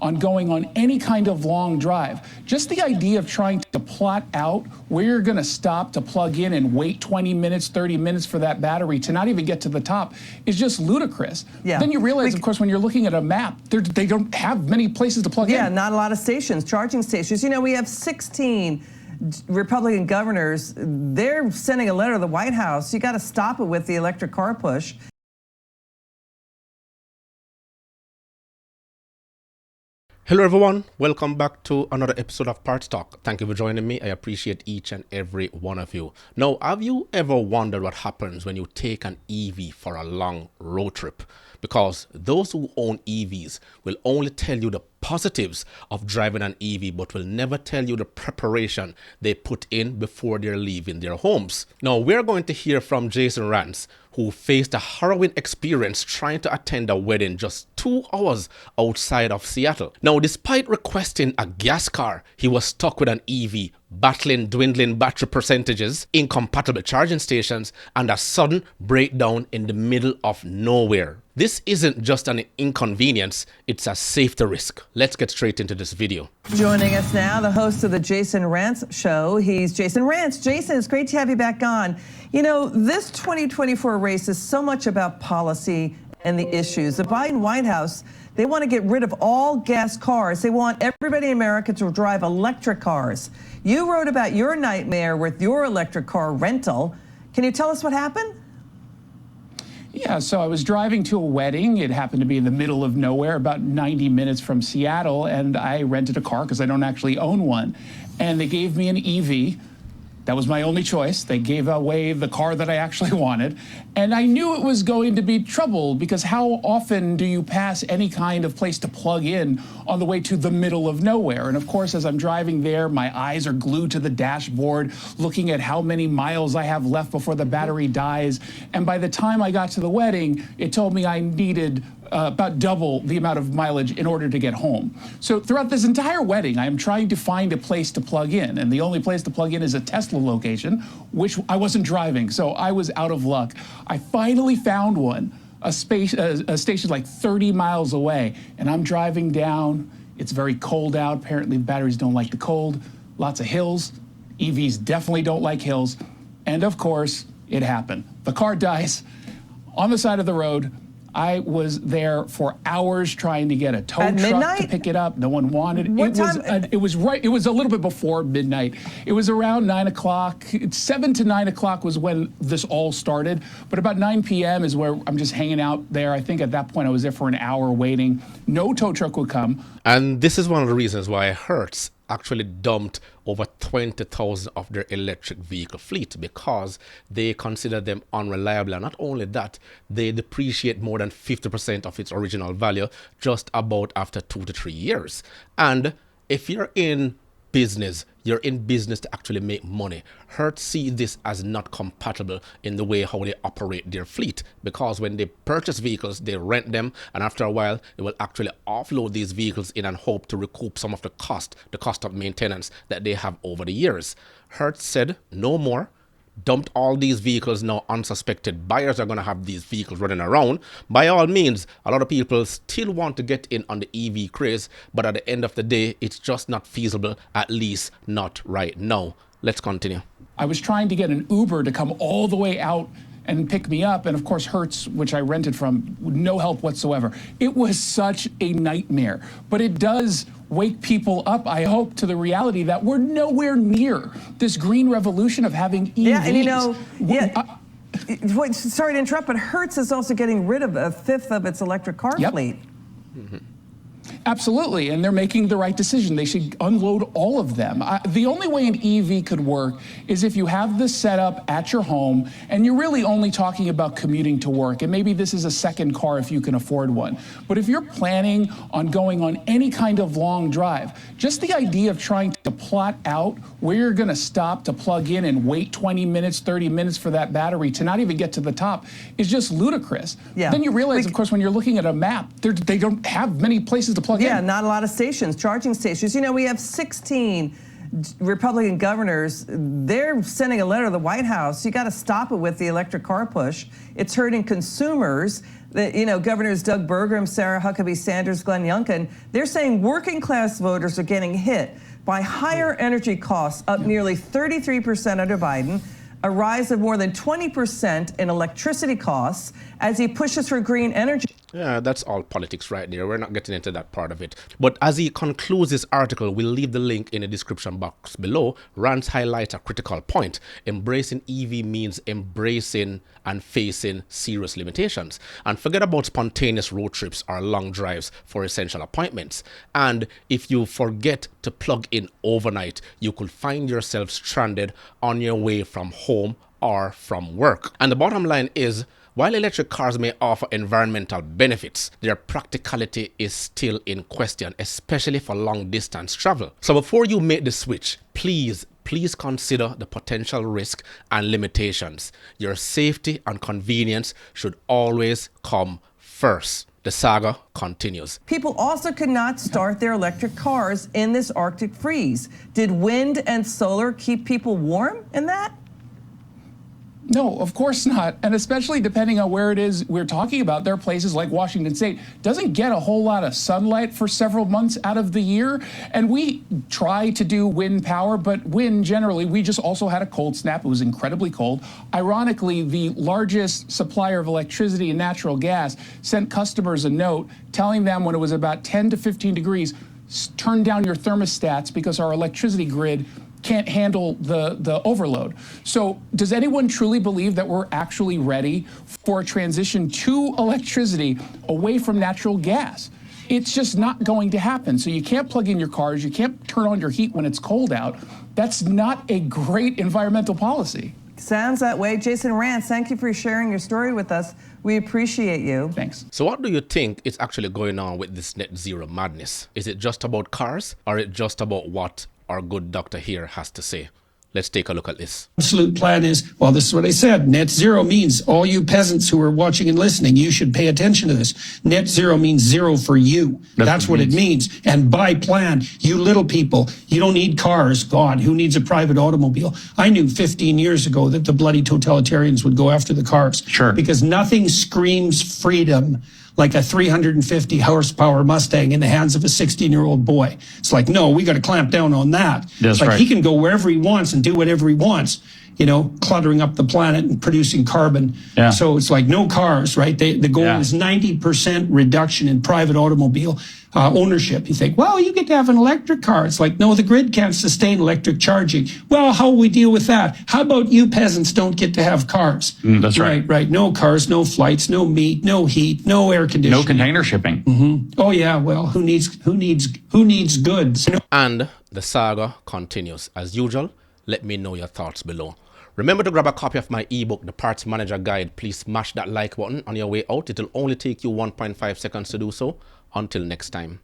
on going on any kind of long drive. Just the idea of trying to plot out where you're going to stop to plug in and wait 20 minutes, 30 minutes for that battery to not even get to the top is just ludicrous. Yeah. Then you realize, of course, when you're looking at a map, they don't have many places to plug in. Yeah, not a lot of stations, charging stations. You know, we have 16 Republican governors. They're sending a letter to the White House. You got to stop it with the electric car push. Hello everyone, welcome back to another episode of Parts Talk. Thank you for joining me. I appreciate each and every one of you. Now, have you ever wondered what happens when you take an EV for a long road trip? Because those who own EVs will only tell you the positives of driving an EV, but will never tell you the preparation they put in before they're leaving their homes. Now, we're going to hear from Jason Rants, who faced a harrowing experience trying to attend a wedding just 2 hours outside of Seattle. Now, despite requesting a gas car, he was stuck with an EV, battling dwindling battery percentages, incompatible charging stations, and a sudden breakdown in the middle of nowhere. This isn't just an inconvenience, it's a safety risk. Let's get straight into this video. Joining us now, the host of the Jason Rants show. He's Jason Rants. Jason, it's great to have you back on. You know, this 2024 race is so much about policy and the issues. The Biden White House, they want to get rid of all gas cars. They want everybody in America to drive electric cars. You wrote about your nightmare with your electric car rental. Can you tell us what happened? Yeah, so I was driving to a wedding. It happened to be in the middle of nowhere, about 90 minutes from Seattle, and I rented a car because I don't actually own one. And they gave me an EV. That was my only choice. They gave away the car that I actually wanted. And I knew it was going to be trouble because how often do you pass any kind of place to plug in on the way to the middle of nowhere? And of course, as I'm driving there, my eyes are glued to the dashboard, looking at how many miles I have left before the battery dies. And by the time I got to the wedding, it told me I needed about double the amount of mileage in order to get home. So throughout this entire wedding, I am trying to find a place to plug in. And the only place to plug in is a Tesla location, which I wasn't driving. So I was out of luck. I finally found one, a station like 30 miles away. And I'm driving down. It's very cold out. Apparently the batteries don't like the cold. Lots of hills. EVs definitely don't like hills. And of course, it happened. The car dies on the side of the road. I was there for hours trying to get a tow truck to pick it up. No one wanted it. What time? It was a little bit before midnight. It was around 9 o'clock. 7 to 9 o'clock was when this all started. But about 9 p.m. is where I'm just hanging out there. I think at that point I was there for an hour waiting. No tow truck would come. And this is one of the reasons why Hertz actually dumped over 20,000 of their electric vehicle fleet, because they consider them unreliable. And not only that, they depreciate more than 50% of its original value just about after 2 to 3 years. And if you're in business, you're in business to actually make money. Hertz see this as not compatible in the way how they operate their fleet, because when they purchase vehicles, they rent them, and after a while, they will actually offload these vehicles in and hope to recoup some of the cost of maintenance that they have over the years. Hertz said no more. Dumped all these vehicles. Now unsuspected buyers are going to have these vehicles running around. By all means, a lot of people still want to get in on the EV craze, but at the end of the day, it's just not feasible, at least not right now. Let's continue. I was trying to get an Uber to come all the way out and pick me up, and of course Hertz, which I rented from, no help whatsoever. It was such a nightmare, but it does wake people up, I hope, to the reality that we're nowhere near this green revolution of having EVs. Yeah, and you know, sorry to interrupt, but Hertz is also getting rid of a fifth of its electric car fleet. Mm-hmm. Absolutely, and they're making the right decision. They should unload all of them. The only way an EV could work is if you have this set up at your home and you're really only talking about commuting to work, and maybe this is a second car if you can afford one. But if you're planning on going on any kind of long drive, just the idea of trying to plot out where you're going to stop to plug in and wait 20 minutes, 30 minutes for that battery to not even get to the top is just ludicrous. Yeah. Then you realize, of course, when you're looking at a map, they don't have many places to plug in. Yeah, not a lot of stations, charging stations. You know, we have 16 Republican governors. They're sending a letter to the White House. You got to stop it with the electric car push. It's hurting consumers. Governors Doug Burgum, Sarah Huckabee Sanders, Glenn Youngkin, they're saying working class voters are getting hit by higher energy costs, up nearly 33% under Biden, a rise of more than 20% in electricity costs as he pushes for green energy. Yeah, that's all politics right there. We're not getting into that part of it. But as he concludes this article, we'll leave the link in the description box below. Rants highlights a critical point. Embracing EV means embracing and facing serious limitations. And forget about spontaneous road trips or long drives for essential appointments. And if you forget to plug in overnight, you could find yourself stranded on your way from home or from work. And the bottom line is, while electric cars may offer environmental benefits, their practicality is still in question, especially for long distance travel. So before you make the switch, please consider the potential risk and limitations. Your safety and convenience should always come first. The saga continues. People also could not start their electric cars in this Arctic freeze. Did wind and solar keep people warm in that? No, of course not. And especially depending on where it is we're talking about, there are places like Washington State doesn't get a whole lot of sunlight for several months out of the year. And we try to do wind power, but wind generally, we just also had a cold snap. It was incredibly cold. Ironically, the largest supplier of electricity and natural gas sent customers a note telling them when it was about 10 to 15 degrees, turn down your thermostats because our electricity grid can't handle the overload. So does anyone truly believe that we're actually ready for a transition to electricity away from natural gas? It's just not going to happen. So you can't plug in your cars, you can't turn on your heat when it's cold out. That's not a great environmental policy. Sounds that way. Jason Rants, thank you for sharing your story with us. We appreciate you. Thanks. So what do you think is actually going on with this net zero madness? Is it just about cars, or is it just about what our good doctor here has to say? Let's take a look at this. Absolute plan is, well, this is what I said. Net zero means all you peasants who are watching and listening, you should pay attention to this. Net zero means zero for you. That's what it means. And by plan, you little people, you don't need cars. God, who needs a private automobile? I knew 15 years ago that the bloody totalitarians would go after the cars. Sure. Because nothing screams freedom like a 350 horsepower Mustang in the hands of a 16-year-old boy. It's like, no, we got to clamp down on that. That's like right. He can go wherever he wants and do whatever he wants, cluttering up the planet and producing carbon. Yeah. So it's like no cars, right? The goal is 90% reduction in private automobile ownership. You think, well, you get to have an electric car. It's like, no, the grid can't sustain electric charging. Well, how will we deal with that? How about you peasants don't get to have cars? That's right. Right. No cars, no flights, no meat, no heat, no air conditioning. No container shipping. Mm-hmm. Oh yeah. Well, who needs goods? And the saga continues. As usual, let me know your thoughts below. Remember to grab a copy of my ebook, The Parts Manager Guide. Please smash that like button on your way out. It'll only take you 1.5 seconds to do so. Until next time.